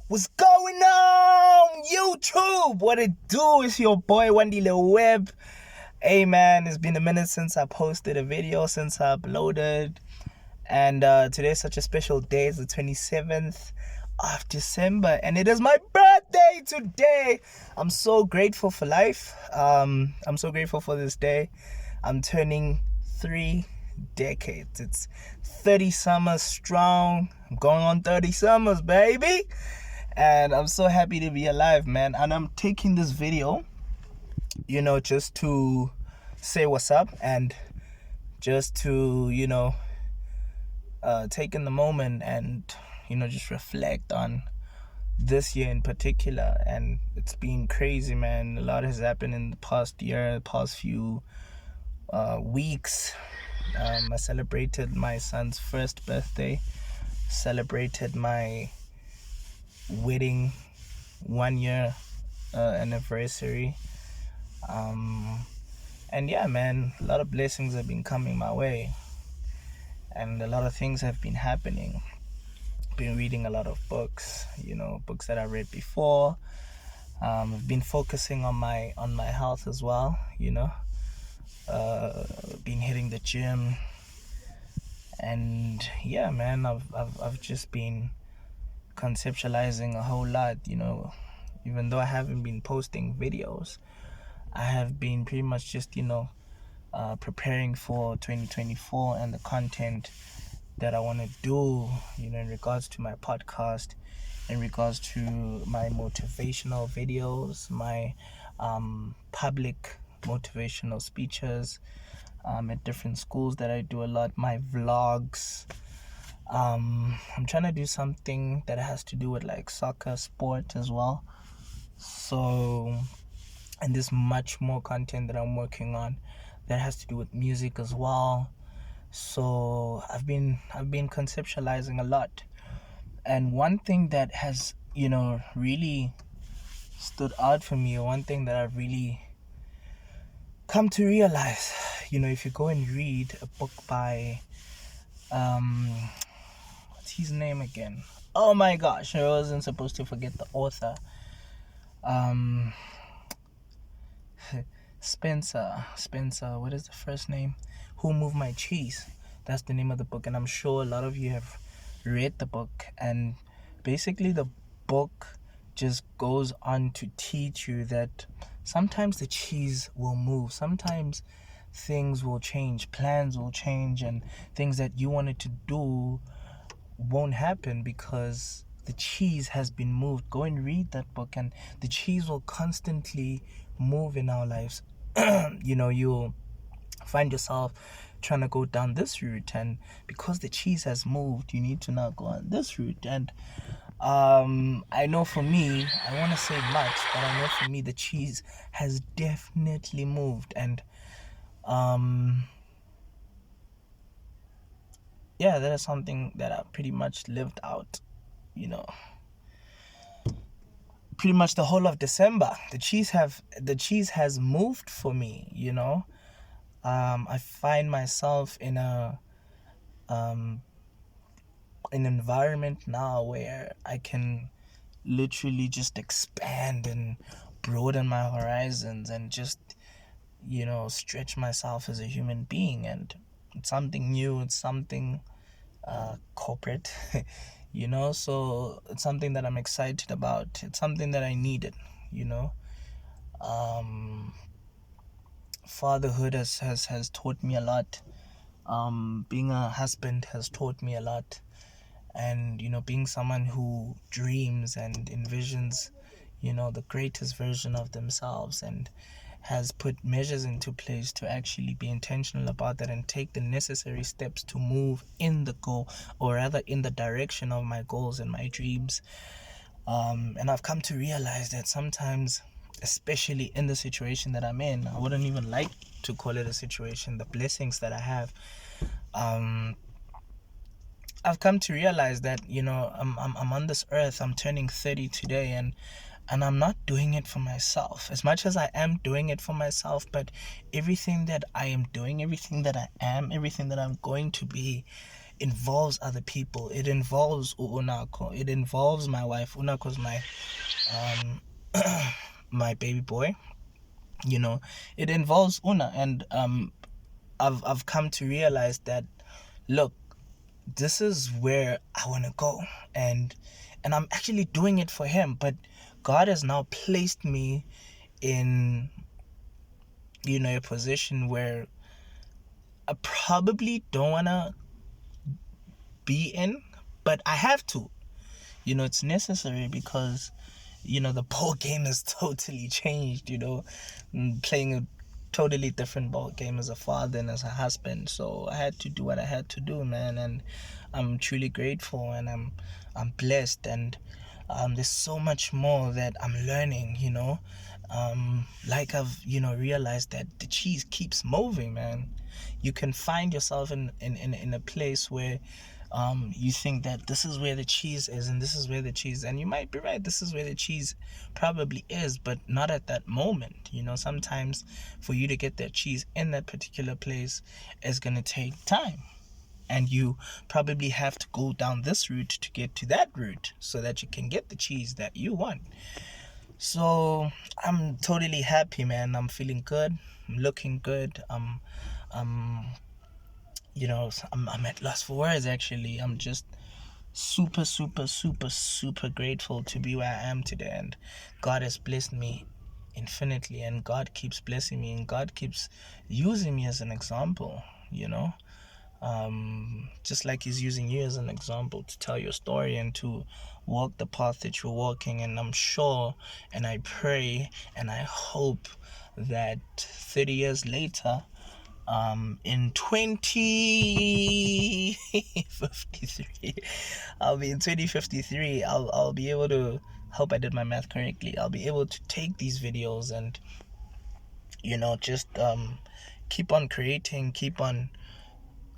What's going on, YouTube? What it do? It's your boy Wandile Web. Hey man, it's been a minute since I posted a video, since I uploaded, and today's such a special day. It's the 27th of December, and it is my birthday today. I'm so grateful for life. I'm so grateful for this day. I'm turning 3 decades. It's 30 summers strong. I'm going on 30 summers, baby. And I'm so happy to be alive, man. And I'm taking this video, just to say what's up and just to, take in the moment and, just reflect on this year in particular. And it's been crazy, man. A lot has happened in the past year, the past few weeks. I celebrated my son's first birthday, celebrated my wedding 1 year anniversary, and yeah, man, a lot of blessings have been coming my way, and a lot of things have been happening. Been reading a lot of books, books that I read before. I've been focusing on my health as well, been hitting the gym, and yeah, man, I've just been conceptualizing a whole lot. Even though I haven't been posting videos, I have been pretty much just preparing for 2024 and the content that I want to do, in regards to my podcast, in regards to my motivational videos, my public motivational speeches at different schools that I do a lot, my vlogs. I'm trying to do something that has to do with like soccer, sport as well. So, and there's much more content that I'm working on that has to do with music as well. So I've been conceptualizing a lot. And one thing that has, really stood out for me, or one thing that I've really come to realize, if you go and read a book by what's his name again? Oh my gosh, I wasn't supposed to forget the author. Spencer, what is the first name? Who Moved My Cheese? That's the name of the book, and I'm sure a lot of you have read the book. And basically the book just goes on to teach you that sometimes the cheese will move, sometimes things will change, plans will change, and things that you wanted to do won't happen because the cheese has been moved. Go and read that book, and the cheese will constantly move in our lives. You'll find yourself trying to go down this route, and because the cheese has moved, you need to now go on this route. And I know for me, I want to say much, but I know for me the cheese has definitely moved. And yeah, that is something that I pretty much lived out, pretty much the whole of December. The cheese has moved for me, I find myself in an environment now where I can literally just expand and broaden my horizons and just stretch myself as a human being. And it's something new, it's something corporate. So it's something that I'm excited about. It's something that I needed. Fatherhood has taught me a lot. Being a husband has taught me a lot. And being someone who dreams and envisions the greatest version of themselves, and has put measures into place to actually be intentional about that and take the necessary steps to move in the goal, or rather in the direction of my goals and my dreams. And I've come to realize that sometimes, especially in the situation that I'm in, I wouldn't even like to call it a situation, the blessings that I have, I've come to realize that I'm on this earth. I'm turning 30 today, and I'm not doing it for myself as much as I am doing it for myself. But everything that I am doing, everything that I am, everything that I'm going to be, involves other people. It involves Unako. It involves my wife. Unako's my um my baby boy. It involves Una, and I've come to realize that, look, this is where I want to go, and I'm actually doing it for him. But God has now placed me in a position where I probably don't want to be in, but I have to. It's necessary because the ball game has totally changed. Playing a totally different ball game as a father and as a husband. So I had to do what I had to do, man, and I'm truly grateful, and I'm blessed, and there's so much more that I'm learning. Like I've realized that the cheese keeps moving, man. You can find yourself in a place where you think that this is where the cheese is, and this is where the cheese, and you might be right, this is where the cheese probably is, but not at that moment. Sometimes for you to get that cheese in that particular place is going to take time, and you probably have to go down this route to get to that route so that you can get the cheese that you want. So I'm totally happy, man. I'm feeling good. I'm looking good. I'm at loss for words, actually. I'm just super, super, super, super grateful to be where I am today. And God has blessed me infinitely, and God keeps blessing me, and God keeps using me as an example, just like he's using you as an example to tell your story and to walk the path that you're walking. And I'm sure, and I pray, and I hope that 30 years later, in 2053, I'll be in 2053. I'll be able to, hope I did my math correctly, I'll be able to take these videos and just keep on creating, keep on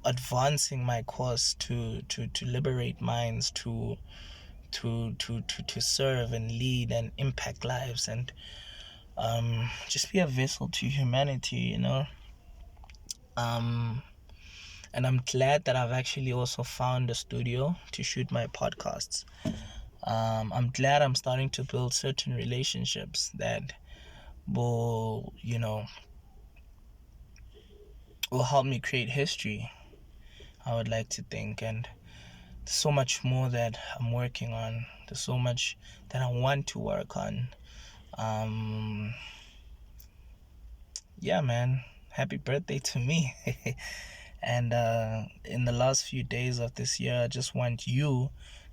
advancing my course to liberate minds, to serve and lead and impact lives, and just be a vessel to humanity. And I'm glad that I've actually also found a studio to shoot my podcasts. I'm glad I'm starting to build certain relationships that will help me create history, I would like to think. And there's so much more that I'm working on. There's so much that I want to work on. Yeah, man. Happy birthday to me. And in the last few days of this year, I just want you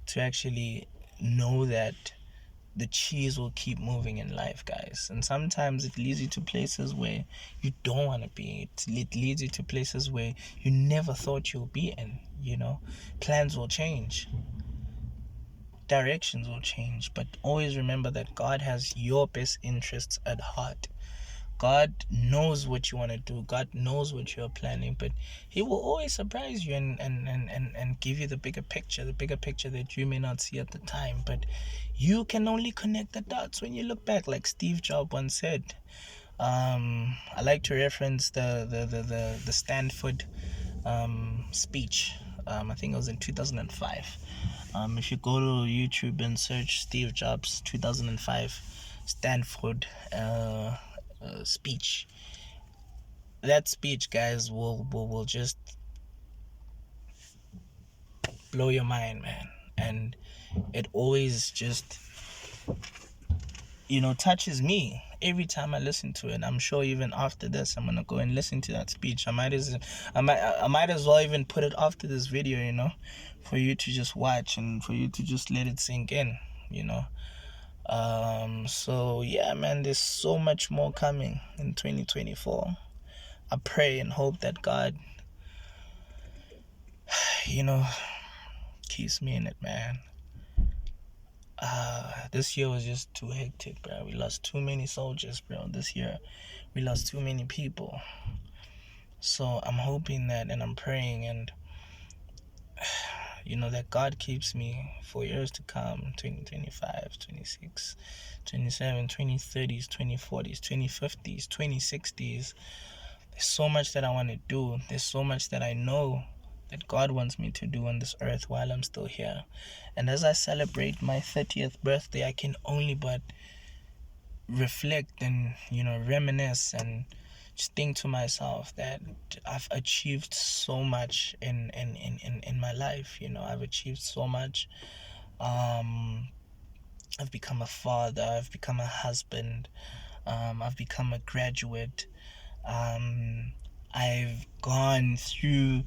to actually know that the cheese will keep moving in life, guys. And sometimes it leads you to places where you don't want to be. It leads you to places where you never thought you'll be in. Plans will change, directions will change, but always remember that God has your best interests at heart. God knows what you want to do. God knows what you're planning, but he will always surprise you and give you the bigger picture that you may not see at the time. But you can only connect the dots when you look back, like Steve Jobs once said. I like to reference the Stanford speech. I think it was in 2005. If you go to YouTube and search Steve Jobs 2005 Stanford speech, that speech, guys, will just blow your mind, man. And it always just touches me every time I listen to it. I'm sure even after this I'm gonna go and listen to that speech. I might as well even put it after this video, for you to just watch and for you to just let it sink in. So yeah, man, there's so much more coming in 2024. I pray and hope that God keeps me in it, man. This year was just too hectic, bro. We lost too many soldiers, bro. This year we lost too many people. So I'm hoping that, and I'm praying, and that God keeps me for years to come. 2025, 26, 27, 2030s, 2040s, 2050s, 2060s. There's so much that I want to do. There's so much that I know that God wants me to do on this earth while I'm still here. And as I celebrate my 30th birthday, I can only but reflect and, reminisce and just think to myself that I've achieved so much in my life. I've achieved so much. I've become a father, I've become a husband, I've become a graduate. I've gone through,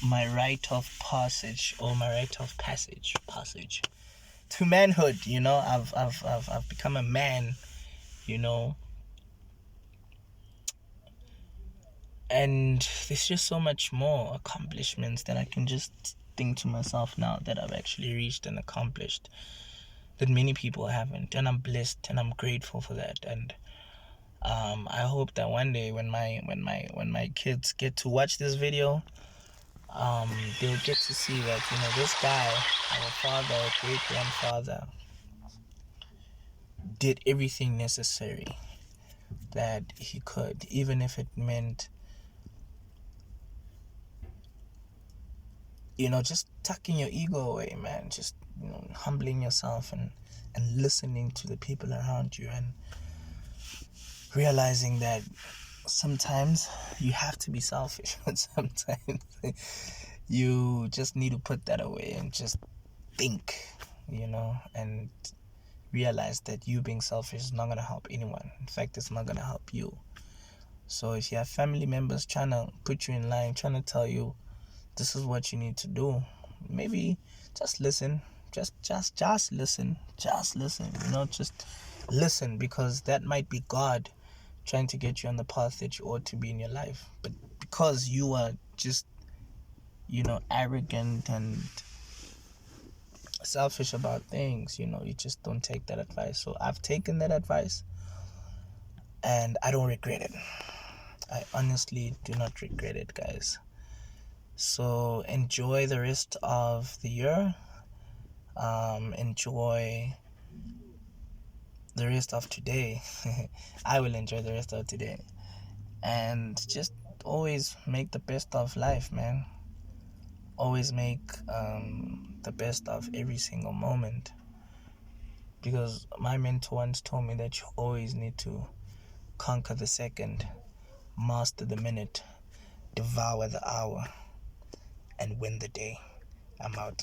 my rite of passage to manhood. I've become a man, and there's just so much more accomplishments that I can just think to myself now that I've actually reached and accomplished that many people haven't, and I'm blessed and I'm grateful for that. And I hope that one day when my kids get to watch this video, they'll get to see that, this guy, our father, our great grandfather, did everything necessary that he could, even if it meant, just tucking your ego away, man. Just, humbling yourself and listening to the people around you, and realizing that sometimes you have to be selfish, but sometimes you just need to put that away and just think, and realize that you being selfish is not going to help anyone. In fact, it's not going to help you. So if you have family members trying to put you in line, trying to tell you this is what you need to do, maybe just listen. Just listen. Just listen. Just listen, because that might be God trying to get you on the path that you ought to be in your life. But because you are just, arrogant and selfish about things, you just don't take that advice. So I've taken that advice and I don't regret it. I honestly do not regret it, guys. So enjoy the rest of the year. Enjoy the rest of today. I will enjoy the rest of today. And just always make the best of life, man. Always make the best of every single moment. Because my mentor once told me that you always need to conquer the second, master the minute, devour the hour, and win the day. I'm out.